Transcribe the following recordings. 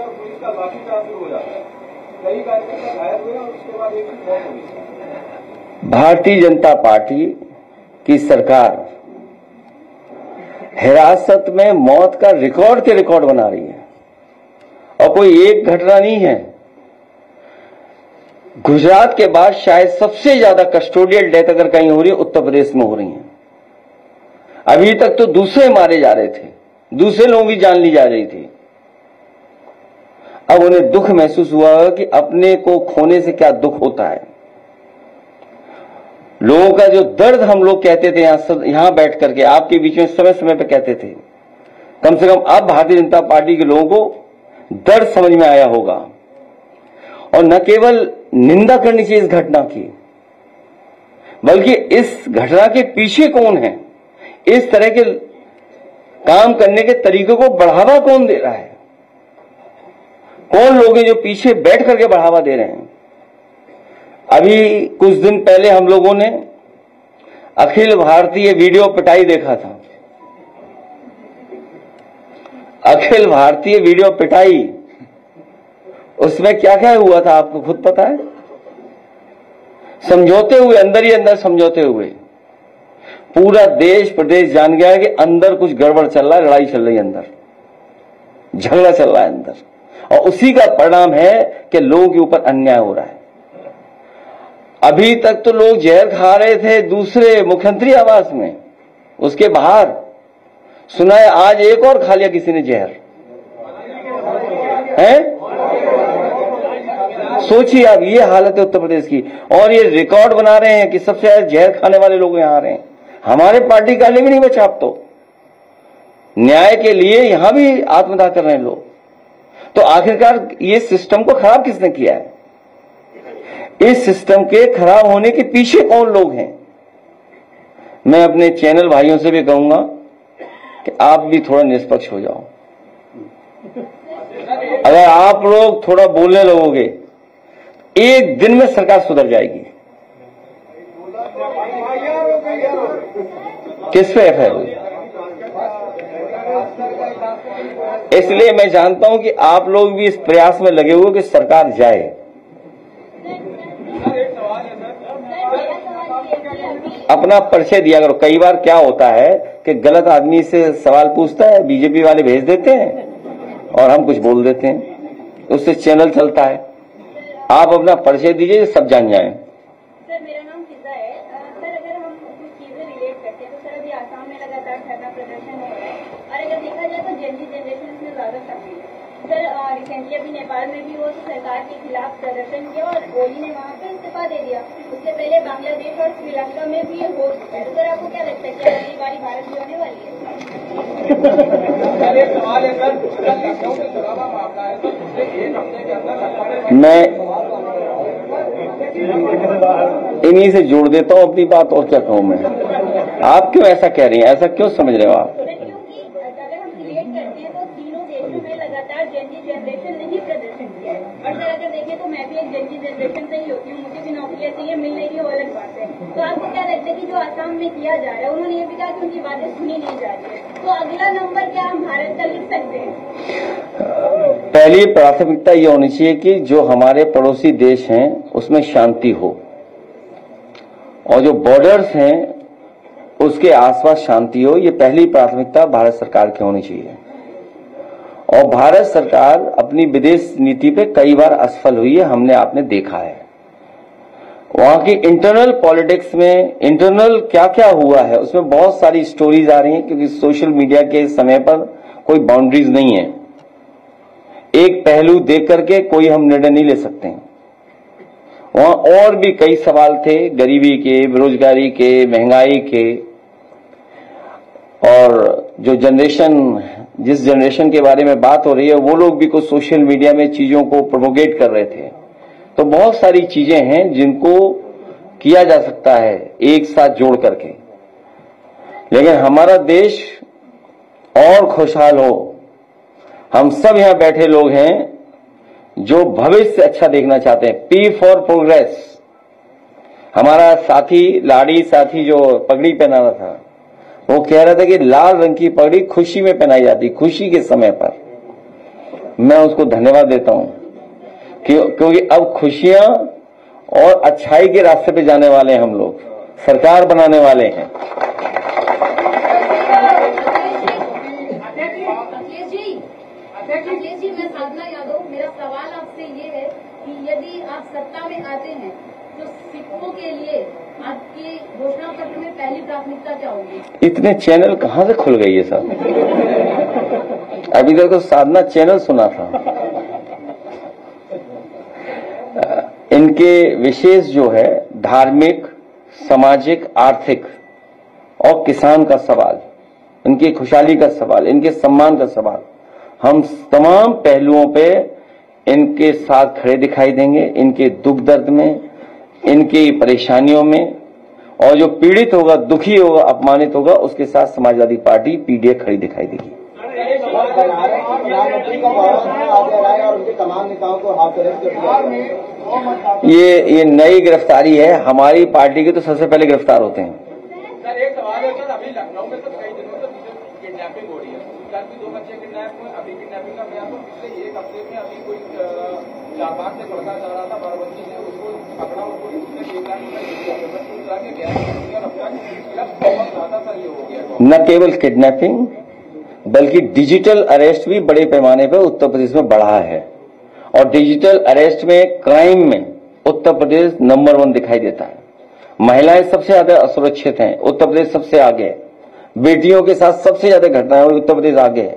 और पुलिस का लाठीचार्ज शुरू हो जाता है। कई कार्यकर्ता घायल हुए और उसके बाद एक की मौत हुई। भारतीय जनता पार्टी की सरकार हिरासत में मौत का रिकॉर्ड के रिकॉर्ड बना रही है और कोई एक घटना नहीं है। गुजरात के बाद शायद सबसे ज्यादा कस्टोडियल डेथ अगर कहीं हो रही है उत्तर प्रदेश में हो रही है। अभी तक तो दूसरे मारे जा रहे थे, दूसरे लोगों की जान ली जा रही थी। अब उन्हें दुख महसूस हुआ कि अपने को खोने से क्या दुख होता है। लोगों का जो दर्द हम लोग कहते थे यहां बैठ करके आपके बीच में समय समय पे कहते थे, कम से कम अब भारतीय जनता पार्टी के लोगों को दर्द समझ में आया होगा। और न केवल निंदा करनी चाहिए इस घटना की, बल्कि इस घटना के पीछे कौन है, इस तरह के काम करने के तरीकों को बढ़ावा कौन दे रहा है, कौन लोग हैं जो पीछे बैठ करके बढ़ावा दे रहे हैं। अभी कुछ दिन पहले हम लोगों ने अखिल भारतीय वीडियो पिटाई देखा था। अखिल भारतीय वीडियो पिटाई, उसमें क्या क्या हुआ था आपको खुद पता है। समझौते हुए, अंदर ही अंदर समझौते हुए पूरा देश प्रदेश जान गया है कि अंदर कुछ गड़बड़ चल रहा है, लड़ाई चल रही है, अंदर झगड़ा चल रहा है अंदर, और उसी का परिणाम है कि लोगों के ऊपर अन्याय हो रहा है। अभी तक तो लोग जहर खा रहे थे दूसरे मुख्यमंत्री आवास में, उसके बाहर सुना है आज एक और खा लिया किसी ने जहर है। सोचिए आप, ये हालत है उत्तर प्रदेश की, और ये रिकॉर्ड बना रहे हैं कि सबसे ज्यादा जहर खाने वाले लोग यहां आ रहे हैं। हमारे पार्टी का भी नहीं बचा। आप तो न्याय के लिए यहां भी आत्मदाह कर रहे हैं लोग। तो आखिरकार ये सिस्टम को खराब किसने किया है? इस सिस्टम के खराब होने के पीछे कौन लोग हैं? मैं अपने चैनल भाइयों से भी कहूंगा कि आप भी थोड़ा निष्पक्ष हो जाओ। अगर आप लोग थोड़ा बोलने लगोगे, एक दिन में सरकार सुधर जाएगी। किस पे एफआईआर हुई? इसलिए मैं जानता हूं कि आप लोग भी इस प्रयास में लगे हुए कि सरकार जाए। अपना परिचय दिया करो। कई बार क्या होता है कि गलत आदमी से सवाल पूछता है, बीजेपी वाले भेज देते हैं और हम कुछ बोल देते हैं, उससे चैनल चलता है। आप अपना परिचय दीजिए, सब जान जाएं। सर, मेरा नाम फिजा है। सर, अगर हम कुछ चीजें रिलेट करते हैं तो सर अभी आसाम में लगातार धरना प्रदर्शन हो रहा है, और अगर देखा जाए तो जन जनरेशन इसमें ज्यादा सक्रिय है। सर, रिसेंटली अभी नेपाल में भी वो सरकार के खिलाफ प्रदर्शन किया और ओली ने वहाँ पे इस्तीफा दे दिया। उससे पहले बांग्लादेश और श्रीलंका में भी ये हो चुका है। तो सर, आपको क्या लगता है कि अगली बारी भारत भी होने वाली है? मैं इन्हीं से जोड़ देता हूं अपनी बात, और क्या कहूं मैं। आप क्यों ऐसा कह रही हैं? ऐसा क्यों समझ रहे हो आप? क्योंकि अगर हम रिलेट करते हैं तो तीनों देशों में लगातार जनजी जनरेशन ने ही प्रदर्शन किया है। और सर, अगर देखें तो मैं भी एक जनजी जनरेशन से ही होती हूँ, मुझे भी नौकरियां चाहिए, मिल रही है, वो अलग बात है। तो आपको क्या लगता है कि जो आसाम में किया जा रहा है, उन्होंने ये भी कहा कि उनकी बातें सुनी नहीं जा रही है, तो अगला नंबर क्या हम भारत का लिख सकते हैं? पहली प्राथमिकता ये होनी चाहिए कि जो हमारे पड़ोसी देश हैं उसमें शांति हो, और जो बॉर्डर्स हैं उसके आसपास शांति हो। ये पहली प्राथमिकता भारत सरकार की होनी चाहिए। और भारत सरकार अपनी विदेश नीति पे कई बार असफल हुई है, हमने आपने देखा है। वहां की इंटरनल पॉलिटिक्स में इंटरनल क्या क्या हुआ है उसमें बहुत सारी स्टोरीज आ रही हैं, क्योंकि सोशल मीडिया के समय पर कोई बाउंड्रीज नहीं है। एक पहलू देख करके कोई हम निर्णय नहीं ले सकते हैं। वहां और भी कई सवाल थे, गरीबी के, बेरोजगारी के, महंगाई के, और जो जनरेशन, जिस जनरेशन के बारे में बात हो रही है, वो लोग भी कुछ सोशल मीडिया में चीजों को प्रोपोगेट कर रहे थे। तो बहुत सारी चीजें हैं जिनको किया जा सकता है एक साथ जोड़ करके, लेकिन हमारा देश और खुशहाल हो। हम सब यहां बैठे लोग हैं जो भविष्य अच्छा देखना चाहते हैं। P for progress. हमारा साथी, लाड़ी साथी जो पगड़ी पहना रहा था, वो कह रहा था कि लाल रंग की पगड़ी खुशी में पहनाई जाती, खुशी के समय पर। मैं उसको धन्यवाद देता हूं क्योंकि अब खुशियां और अच्छाई के रास्ते पे जाने वाले हैं, हम लोग सरकार बनाने वाले हैं। अखिलेश जी, मैं साधना यादव, मेरा सवाल आपसे ये है कि यदि आप सत्ता में आते हैं तो सिखों के लिए आपकी घोषणा पत्र में पहली प्राथमिकता क्या होगी? इतने चैनल कहां से खुल गई है सब? अभी तक तो साधना चैनल सुना था। इनके विशेष जो है धार्मिक, सामाजिक, आर्थिक और किसान का सवाल, इनकी खुशहाली का सवाल, इनके सम्मान का सवाल, हम तमाम पहलुओं पे इनके साथ खड़े दिखाई देंगे। इनके दुख दर्द में, इनकी परेशानियों में, और जो पीड़ित होगा, दुखी होगा, अपमानित होगा, उसके साथ समाजवादी पार्टी पीडीए खड़ी दिखाई देगी। प्रधानमंत्री का और उनके तमाम नेताओं को हाथ अरेस्ट कर दिया। ये नई गिरफ्तारी है। हमारी पार्टी के तो सबसे पहले गिरफ्तार होते हैं। सर एक सवाल है सर, अभी लखनऊ में तो कई दिनों से किडनैपिंग हो रही है। कल भी 2 बच्चे किडनैप हुए, अभी किडनैपिंग का प्रयास हो। पिछले 1 हफ्ते में अभी कोई 4-5 से लड़का जा रहा था बाराबंकी से, उसको पकड़ा, उसको 1 लाख बहुत ज्यादा सर ये हो गया। न केवल किडनैपिंग बल्कि डिजिटल अरेस्ट भी बड़े पैमाने पर उत्तर प्रदेश में बढ़ा है, और डिजिटल अरेस्ट में, क्राइम में उत्तर प्रदेश नंबर 1 दिखाई देता है। महिलाएं सबसे ज्यादा असुरक्षित हैं, उत्तर प्रदेश सबसे आगे है। बेटियों के साथ सबसे ज्यादा घटनाएं हुई, उत्तर प्रदेश आगे है।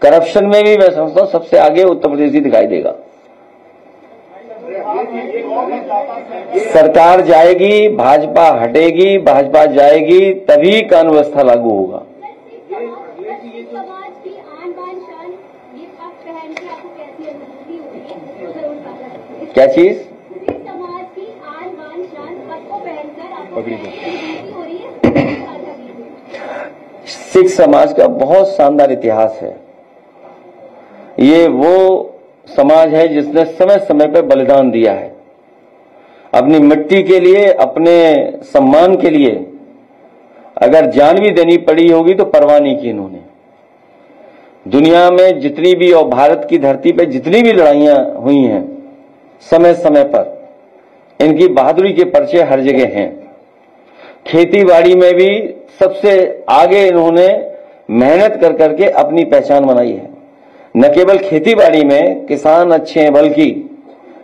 करप्शन में भी मैं समझता हूं सबसे आगे उत्तर प्रदेश ही दिखाई देगा। सरकार जाएगी, भाजपा हटेगी, भाजपा जाएगी, तभी कानून व्यवस्था लागू होगा। समाज की आन बान शान ये आप पहन के आपको कैसी अनुभूति हो रही है, तो जरूर साझा करिए। क्या चीज? समाज की आन बान शान आपको पहनकर आपको कैसी अनुभूति हो रही है, जरूर साझा कीजिए। सिख समाज का बहुत शानदार इतिहास है। ये वो समाज है जिसने समय समय पर बलिदान दिया है, अपनी मिट्टी के लिए, अपने सम्मान के लिए। अगर जान भी देनी पड़ी होगी तो परवाह नहीं की इन्होंने। दुनिया में जितनी भी, और भारत की धरती पे जितनी भी लड़ाइयां हुई हैं, समय समय पर इनकी बहादुरी के पर्चे हर जगह हैं। खेती बाड़ी में भी सबसे आगे इन्होंने मेहनत कर करके अपनी पहचान बनाई है। न केवल खेती बाड़ी में किसान अच्छे हैं, बल्कि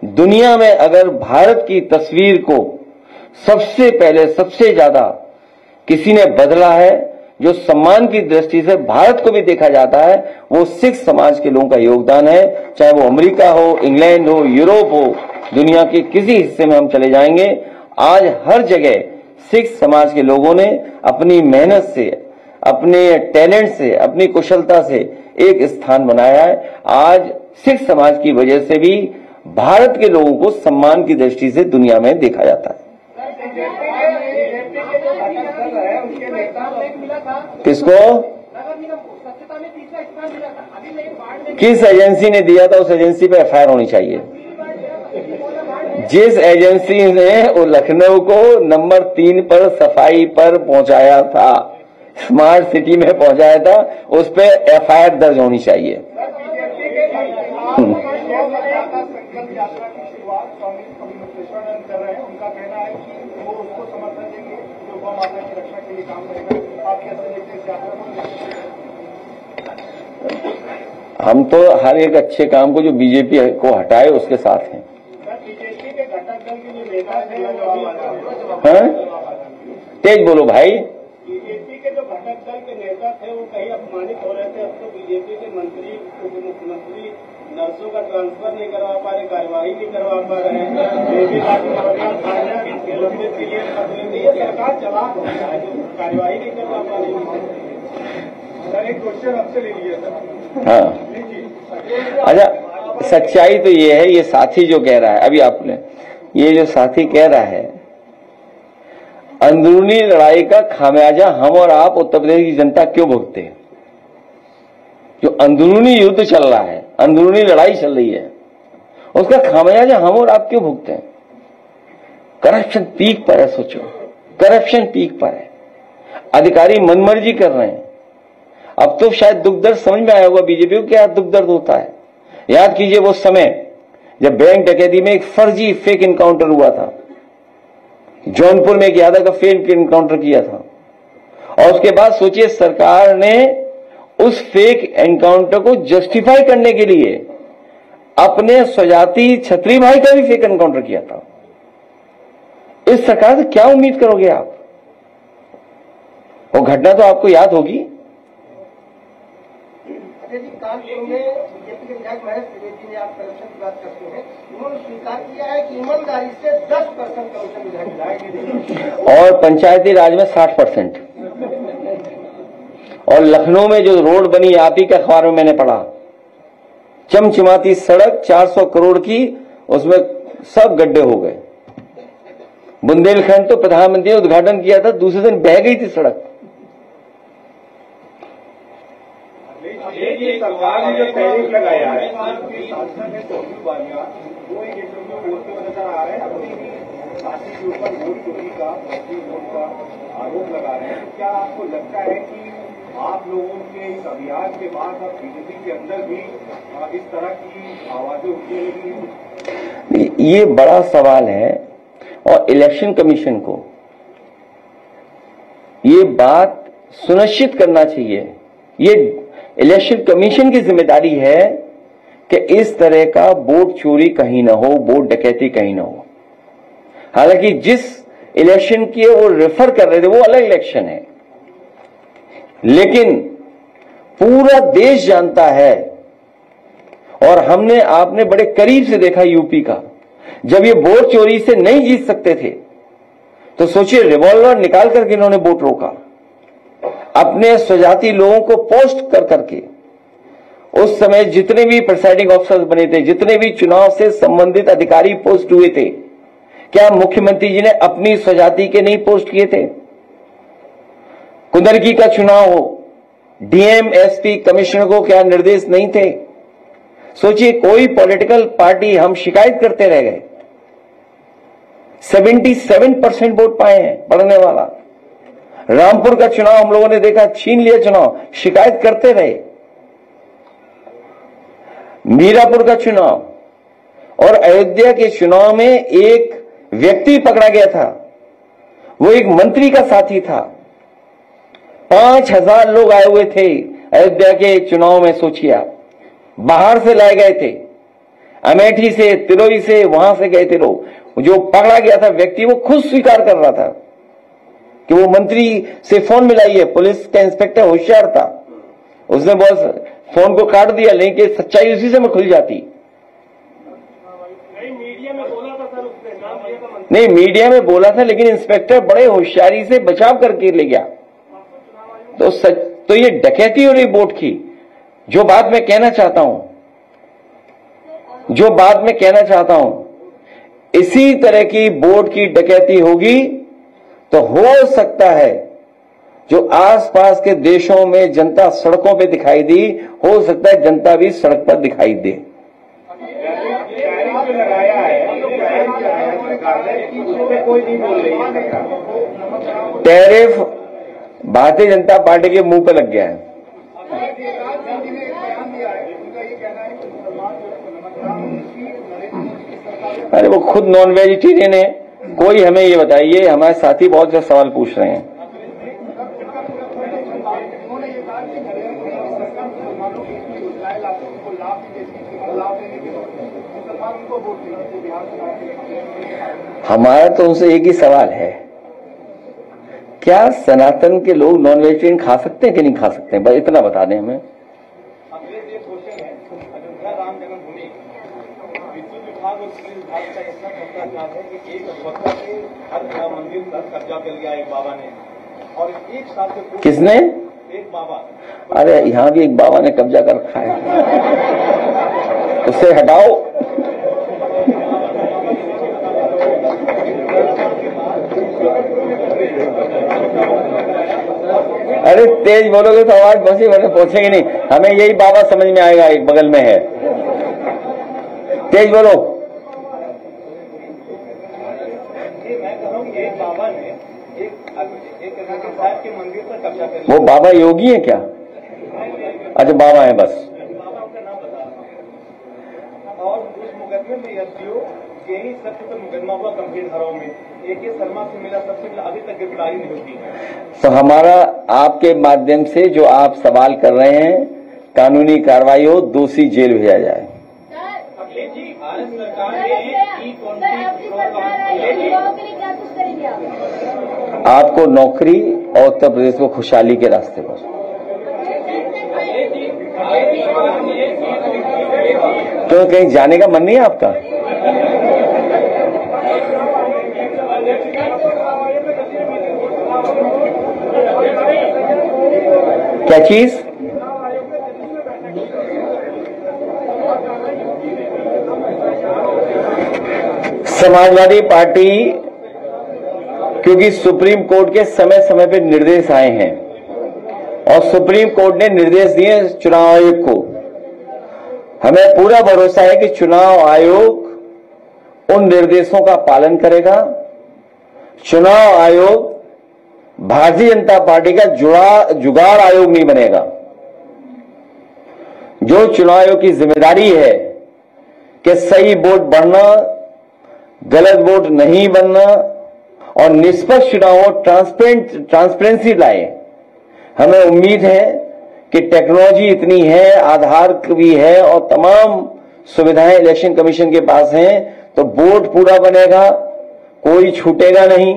दुनिया में अगर भारत की तस्वीर को सबसे पहले, सबसे ज्यादा किसी ने बदला है, जो सम्मान की दृष्टि से भारत को भी देखा जाता है, वो सिख समाज के लोगों का योगदान है। चाहे वो अमेरिका हो, इंग्लैंड हो, यूरोप हो, दुनिया के किसी हिस्से में हम चले जाएंगे, आज हर जगह सिख समाज के लोगों ने अपनी मेहनत से, अपने टैलेंट से, अपनी कुशलता से एक स्थान बनाया है। आज सिख समाज की वजह से भी भारत के लोगों को सम्मान की दृष्टि से दुनिया में देखा जाता है। किसको? किस एजेंसी ने दिया था, उस एजेंसी पे एफआईआर होनी चाहिए। जिस एजेंसी ने वो लखनऊ को नंबर 3 पर सफाई पर पहुंचाया था, स्मार्ट सिटी में पहुंचाया था, उस पे एफआईआर दर्ज होनी चाहिए। हम तो हर एक अच्छे काम को जो बीजेपी को हटाए उसके साथ हैं। बीजेपी के घटक दल के जो नेता थे, हाँ? तेज बोलो भाई। बीजेपी के जो घटक दल के नेता थे वो कहीं अपमानित हो रहे थे। अब तो बीजेपी के मंत्री, उप मुख्यमंत्री नर्सों का ट्रांसफर नहीं करवा पा रहे, कार्यवाही नहीं करवा पा रहे हैं। सरकार जवाब हो रहा है, कार्यवाही नहीं करवा पा रही। सर एक क्वेश्चन आपसे ले लिया सर। हाँ अच्छा, सच्चाई तो ये है, ये साथी जो कह रहा है, अभी आपने ये जो साथी कह रहा है, अंदरूनी लड़ाई का खामियाजा हम और आप उत्तर प्रदेश की जनता क्यों भुगते हैं? जो अंदरूनी युद्ध चल रहा है, अंदरूनी लड़ाई चल रही है, उसका खामियाजा हम और आप क्यों भुगते हैं? करप्शन पीक पर है। सोचो, करप्शन पीक पर है, अधिकारी मनमर्जी कर रहे हैं। अब तो शायद दुख दर्द समझ में आया होगा बीजेपी को क्या दुख दर्द होता है। याद कीजिए वो समय जब बैंक डकैती में एक फर्जी फेक एनकाउंटर हुआ था, जौनपुर में एक यादव का फेक एनकाउंटर किया था, और उसके बाद सोचिए सरकार ने उस फेक एनकाउंटर को जस्टिफाई करने के लिए अपने स्वजाति छत्री भाई का भी फेक एनकाउंटर किया था। इस सरकार से क्या उम्मीद करोगे आप? वो घटना तो आपको याद होगी। कानपुर में बीजेपी के विधायक महेश त्रिवेदी ने, आप करप्शन की बात करते हैं, उन्होंने स्वीकार किया है कि ईमानदारी से 10% करप्शन विधायक और पंचायती राज में 60%। और लखनऊ में जो रोड बनी, आप ही के अखबार में मैंने पढ़ा, चमचमाती सड़क 400 करोड़ की, उसमें सब गड्ढे हो गए। बुंदेलखंड तो प्रधानमंत्री ने उद्घाटन किया था, दूसरे दिन बह गई थी सड़क। ये सरकार ने जो टैरिफ लगाया है, सांसद है तौहीद वालिया, वो एक इंटरव्यू में बोलते हुए नजर आ रहे हैं, अपनी पार्टी के ऊपर वोट चोरी का, वोट का आरोप लगा रहे हैं। क्या आपको लगता है कि आप लोगों के इस अभियान के बाद अब बीजेपी के अंदर भी इस तरह की आवाजें उठने लगी? ये बड़ा सवाल है और इलेक्शन कमीशन को ये बात सुनिश्चित करना चाहिए। ये इलेक्शन कमीशन की जिम्मेदारी है कि इस तरह का वोट चोरी कहीं ना हो, वोट डकैती कहीं ना हो। हालांकि जिस इलेक्शन की वो रेफर कर रहे थे वो अलग इलेक्शन है, लेकिन पूरा देश जानता है और आपने बड़े करीब से देखा यूपी का, जब ये वोट चोरी से नहीं जीत सकते थे तो सोचिए रिवॉल्वर निकाल करके इन्होंने वोट रोका, अपने स्वजाति लोगों को पोस्ट कर करके। उस समय जितने भी प्रिसाइडिंग ऑफिसर्स बने थे, जितने भी चुनाव से संबंधित अधिकारी पोस्ट हुए थे, क्या मुख्यमंत्री जी ने अपनी स्वजाति के नहीं पोस्ट किए थे? कुंदरकी का चुनाव हो, डीएम एसपी कमिश्नर को क्या निर्देश नहीं थे? सोचिए कोई पॉलिटिकल पार्टी, हम शिकायत करते रह गए, 77% वोट पाए हैं पढ़ने वाला। रामपुर का चुनाव हम लोगों ने देखा, छीन लिया चुनाव, शिकायत करते रहे। मीरापुर का चुनाव और अयोध्या के चुनाव में एक व्यक्ति पकड़ा गया था, वो एक मंत्री का साथी था। 5000 लोग आए हुए थे अयोध्या के चुनाव में, सोचिए आप, बाहर से लाए गए थे, अमेठी से, तिरोई से, वहां से गए थे लोग। जो पकड़ा गया था व्यक्ति वो खुद स्वीकार कर रहा था कि वो मंत्री से फोन मिलाई है। पुलिस का इंस्पेक्टर होशियार था, उसने बस फोन को काट दिया, लेकिन सच्चाई उसी से में खुल जाती। मीडिया में बोला था सर, उसने नाम लिया था। नहीं, मीडिया में बोला था, लेकिन इंस्पेक्टर बड़े होशियारी से बचाव करके ले गया। तो ये डकैती हो रही वोट की। जो बात मैं कहना चाहता हूं, इसी तरह की वोट की डकैती होगी तो हो सकता है जो आसपास के देशों में जनता सड़कों पे दिखाई दी, हो सकता है जनता भी सड़क पर दिखाई दे। टैरिफ भारतीय जनता पार्टी के मुंह पे लग गया है। अरे वो खुद नॉन वेजिटेरियन है, कोई हमें ये बताइए, हमारे साथी बहुत से सवाल पूछ रहे हैं। हमारा तो उनसे एक ही सवाल है, क्या सनातन के लोग नॉन वेजिटेरियन खा सकते हैं कि नहीं खा सकते हैं? बस इतना बता दें हमें। किसने? एक बाबा। अरे यहाँ भी एक बाबा ने कब्जा कर रखा है, उससे हटाओ। अरे तेज बोलोगे तो आवाज बसी पहुंचेगी नहीं, हमें यही बाबा समझ में आएगा, एक बगल में है। तेज बोलो। वो बाबा योगी है क्या? अच्छा बाबा है बस। और उस मुकदमे में एसडीओ यही सत्य पर मुकदमा हुआ गंभीर धाराओं में AK शर्मा से मिला, सबसे मिला, अभी तक गिरफ्तारी नहीं होती है। तो हमारा आपके माध्यम से जो आप सवाल कर रहे हैं, कानूनी कार्रवाई हो, दोषी जेल भेजा जाए। अखिलेश जी, भारत सरकार ने आपको नौकरी और उत्तर प्रदेश को खुशहाली के रास्ते पर। तो कहीं जाने का मन नहीं है आपका? क्या चीज? समाजवादी पार्टी, क्योंकि सुप्रीम कोर्ट के समय समय पर निर्देश आए हैं और सुप्रीम कोर्ट ने निर्देश दिए चुनाव आयोग को, हमें पूरा भरोसा है कि चुनाव आयोग उन निर्देशों का पालन करेगा। चुनाव आयोग भारतीय जनता पार्टी का जुगाड़ आयोग नहीं बनेगा। जो चुनाव आयोग की जिम्मेदारी है कि सही वोट बढ़ना, गलत वोट नहीं बनना और निष्पक्ष चुनाव हो, ट्रांसपेरेंसी लाए। हमें उम्मीद है कि टेक्नोलॉजी इतनी है, आधार भी है और तमाम सुविधाएं इलेक्शन कमीशन के पास हैं, तो वोट पूरा बनेगा, कोई छूटेगा नहीं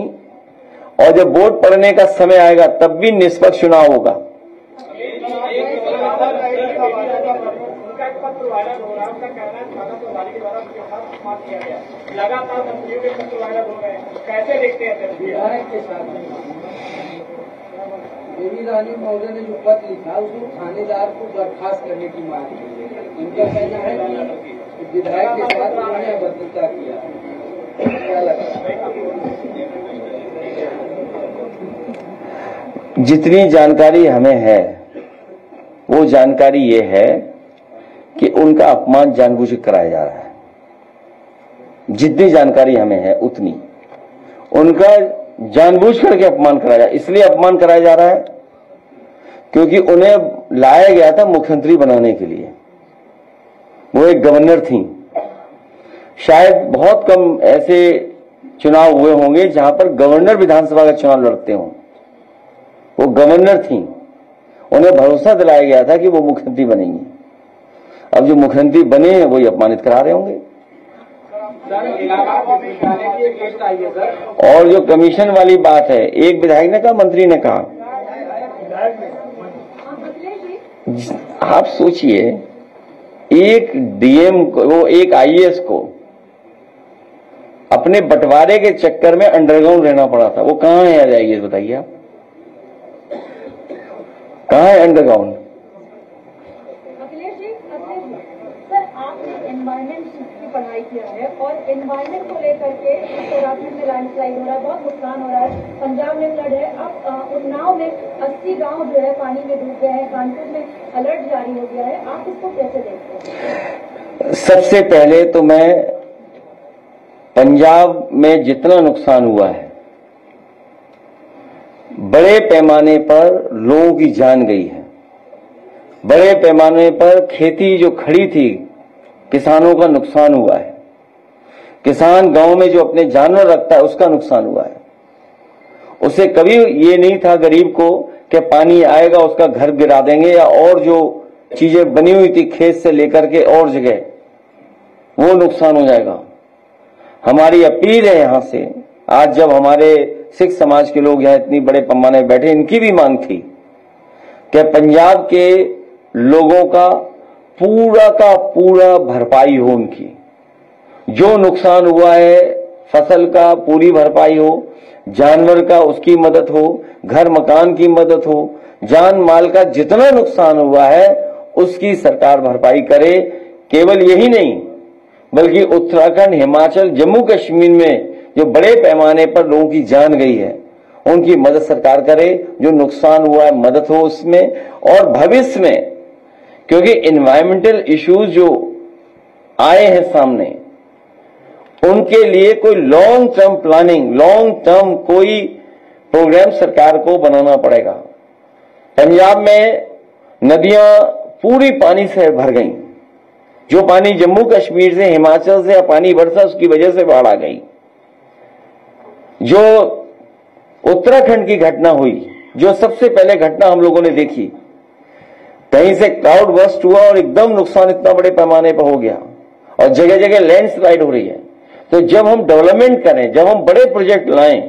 और जब वोट पड़ने का समय आएगा तब भी निष्पक्ष चुनाव होगा। लगातार मंत्रियों के पत्र वायरल हो रहे हैं, कैसे देखते हैं? विधायक के साथ देवी रानी महोदय ने जो पत्र लिखा उसमें थानेदार को बर्खास्त करने की मांग की है। उनका कहना है कि विधायक के साथ उन्होंने अभद्रता किया। क्या लगता है? जितनी जानकारी हमें है वो जानकारी ये है कि उनका अपमान जानबूझ कर कराया जा रहा है। जितनी जानकारी हमें है उतनी उनका जानबूझ करके अपमान कराया जा, इसलिए अपमान कराया जा रहा है क्योंकि उन्हें लाया गया था मुख्यमंत्री बनाने के लिए। वो एक गवर्नर थी। शायद बहुत कम ऐसे चुनाव हुए होंगे जहां पर गवर्नर विधानसभा का चुनाव लड़ते हों। वो गवर्नर थी, उन्हें भरोसा दिलाया गया था कि वो मुख्यमंत्री बनेंगे। अब जो मुख्यमंत्री बने हैं वही अपमानित करा रहे होंगे। और जो कमीशन वाली बात है, एक विधायक ने कहा, मंत्री ने कहा, आप सोचिए एक डीएम को, वो एक आईएएस को अपने बंटवारे के चक्कर में अंडरग्राउंड रहना पड़ा था। वो कहां है आईएएस, बताइए आप, कहां है अंडरग्राउंड? अखिलेश जी, सर आपने एनवायरमेंट की पढ़ाई किया है और एनवायरमेंट को लेकर के उत्तराखंड में लैंडस्लाइड हो रहा है, बहुत नुकसान हो रहा है, पंजाब में फ्लड है, अब उन्नाव में 80 गांव जो है पानी में डूब गए हैं, कानपुर में अलर्ट जारी हो गया है, आप इसको कैसे देखते हैं? सबसे पहले तो मैं पंजाब में जितना नुकसान हुआ है, बड़े पैमाने पर लोगों की जान गई है, बड़े पैमाने पर खेती जो खड़ी थी किसानों का नुकसान हुआ है। किसान गांव में जो अपने जानवर रखता है उसका नुकसान हुआ है। उसे कभी ये नहीं था गरीब को कि पानी आएगा उसका घर गिरा देंगे या और जो चीजें बनी हुई थी खेत से लेकर के और जगह वो नुकसान हो जाएगा। हमारी अपील है यहां से, आज जब हमारे सिख समाज के लोग यहां इतनी बड़े पैमाने में बैठे, इनकी भी मांग थी कि पंजाब के लोगों का पूरा भरपाई हो, उनकी जो नुकसान हुआ है फसल का पूरी भरपाई हो, जानवर का उसकी मदद हो, घर मकान की मदद हो, जान माल का जितना नुकसान हुआ है उसकी सरकार भरपाई करे। केवल यही नहीं बल्कि उत्तराखंड, हिमाचल, जम्मू कश्मीर में जो बड़े पैमाने पर लोगों की जान गई है उनकी मदद सरकार करे, जो नुकसान हुआ है मदद हो उसमें। और भविष्य में क्योंकि एनवायरमेंटल इश्यूज जो आए हैं सामने, उनके लिए कोई long term planning, long term कोई प्रोग्राम सरकार को बनाना पड़ेगा। पंजाब में नदियां पूरी पानी से भर गईं, जो पानी जम्मू कश्मीर से, हिमाचल से पानी बरसा, उसकी वजह से बाढ़ आ गई। जो उत्तराखंड की घटना हुई, जो सबसे पहले घटना हम लोगों ने देखी, कहीं से क्लाउड बर्स्ट हुआ और एकदम नुकसान इतना बड़े पैमाने पर हो गया और जगह जगह लैंडस्लाइड हो रही है। तो जब हम डेवलपमेंट करें, जब हम बड़े प्रोजेक्ट लाएं,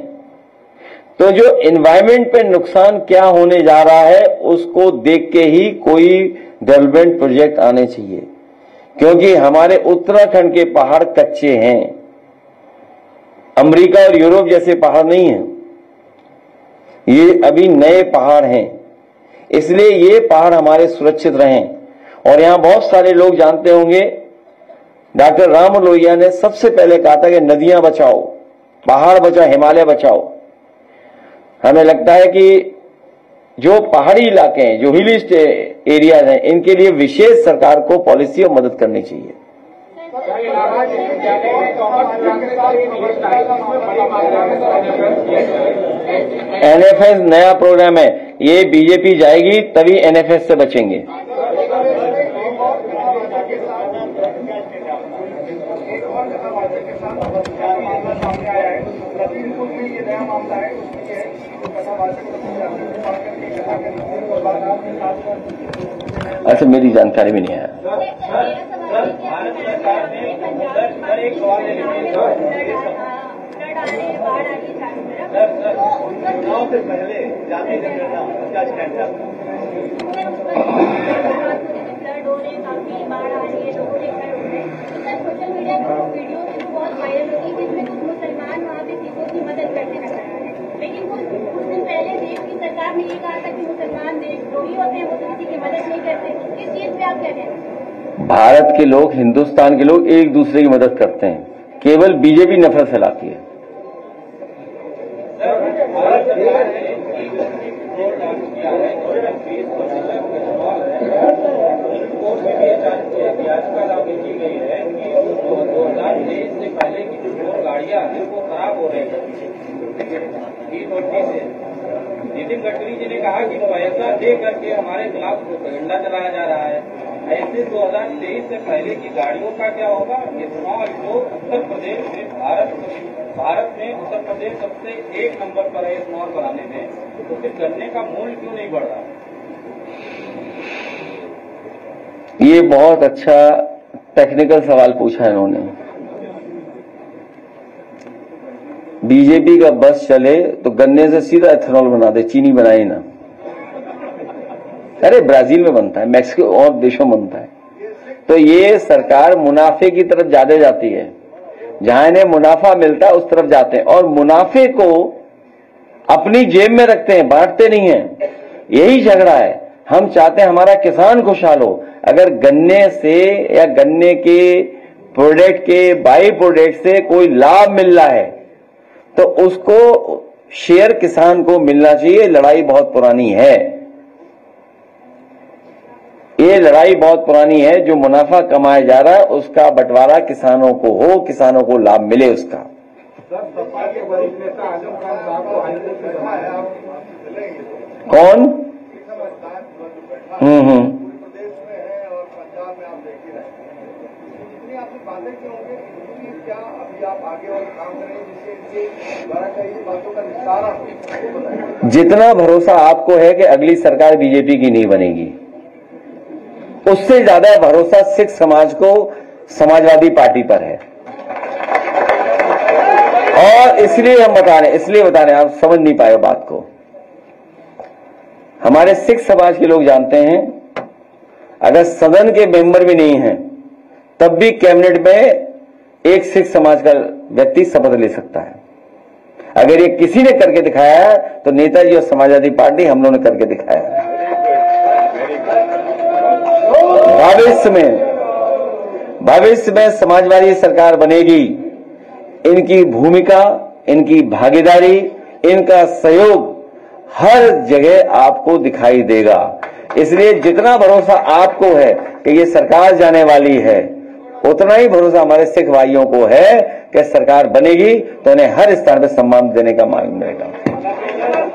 तो जो एनवायरमेंट पे नुकसान क्या होने जा रहा है उसको देख के ही कोई डेवलपमेंट प्रोजेक्ट आने चाहिए, क्योंकि हमारे उत्तराखंड के पहाड़ कच्चे हैं, अमेरिका और यूरोप जैसे पहाड़ नहीं हैं, ये अभी नए पहाड़ हैं। इसलिए ये पहाड़ हमारे सुरक्षित रहें। और यहां बहुत सारे लोग जानते होंगे, डॉक्टर राम लोहिया ने सबसे पहले कहा था कि नदियां बचाओ, पहाड़ बचाओ, हिमालय बचाओ। हमें लगता है कि जो पहाड़ी इलाके हैं, जो हिली एरियाज हैं, इनके लिए विशेष सरकार को पॉलिसी और मदद करनी चाहिए। एनएफएस नया प्रोग्राम है, ये बीजेपी जाएगी तभी एनएफएस से बचेंगे। अच्छा, मेरी जानकारी में नहीं है। चुनाव से पहले जाति जनगणना क्या स्टैंड है? सोशल मीडिया पर वीडियो बहुत वायरल होती है जिसमें कुछ मुसलमान वहाँ पे सिखों की मदद करने नजर आ रहे हैं, लेकिन कुछ दिन पहले देश की सरकार ने ये कहा था कि मुसलमान देशद्रोही होते हैं, वो तो किसी की मदद नहीं करते। इस चीज पे आप क्या कहना? भारत के लोग, हिंदुस्तान के लोग एक दूसरे की मदद करते हैं, केवल बीजेपी नफरत फैलाती है। से पहले की जो गाड़ियां हैं वो खराब हो रही है T20 से। नितिन गडकरी जी ने कहा कि पैसा दे करके हमारे खिलाफ प्रोपेगेंडा चलाया जा रहा है। ऐसे 2023 से पहले की गाड़ियों का क्या होगा? इथेनॉल जो उत्तर प्रदेश में भारत में उत्तर प्रदेश सबसे 1 नंबर पर है इथेनॉल बनाने में, तो फिर गन्ने का मूल्य क्यों नहीं बढ़ रहा? ये बहुत अच्छा टेक्निकल सवाल पूछा इन्होंने। बीजेपी का बस चले तो गन्ने से सीधा इथेनॉल बना दे, चीनी बनाए ना। अरे ब्राजील में बनता है, मैक्सिको और देशों में बनता है। तो ये सरकार मुनाफे की तरफ ज्यादा जाती है, जहां इन्हें मुनाफा मिलता है उस तरफ जाते हैं और मुनाफे को अपनी जेब में रखते हैं, बांटते नहीं है। यही झगड़ा है। हम चाहते हैं हमारा किसान खुशहाल हो। अगर गन्ने से या गन्ने के प्रोडक्ट के बाई प्रोडक्ट से कोई लाभ मिल रहा है तो उसको शेयर किसान को मिलना चाहिए। लड़ाई बहुत पुरानी है, ये लड़ाई बहुत पुरानी है। जो मुनाफा कमाया जा रहा है उसका बंटवारा किसानों को हो, किसानों को लाभ मिले उसका। सपा के वरिष्ठ नेता आजम खान साहब को हाईकोर्ट से बताया कौन? प्रदेश में है और पंजाब में आप देख ही रहे हैं। जितनी आपने बातें की होंगी, क्या अभी आप आगे और काम करें जिससे इनके द्वारा कई बातों का निस्तारा हो? जितना भरोसा आपको है कि अगली सरकार बीजेपी की नहीं बनेगी, उससे ज्यादा भरोसा सिख समाज को समाजवादी पार्टी पर है। और इसलिए हम बता रहे हैं, आप समझ नहीं पाए बात को। हमारे सिख समाज के लोग जानते हैं, अगर सदन के मेंबर भी नहीं हैं तब भी कैबिनेट में एक सिख समाज का व्यक्ति शपथ ले सकता है। अगर ये किसी ने करके दिखाया है तो नेताजी और समाजवादी पार्टी हम लोगों ने करके दिखाया है। भविष्य में समाजवादी सरकार बनेगी। इनकी भूमिका, इनकी भागीदारी, इनका सहयोग हर जगह आपको दिखाई देगा। इसलिए जितना भरोसा आपको है कि ये सरकार जाने वाली है, उतना ही भरोसा हमारे सिख भाइयों को है कि सरकार बनेगी तो उन्हें हर स्थान पर सम्मान देने का मार्ग मिलेगा।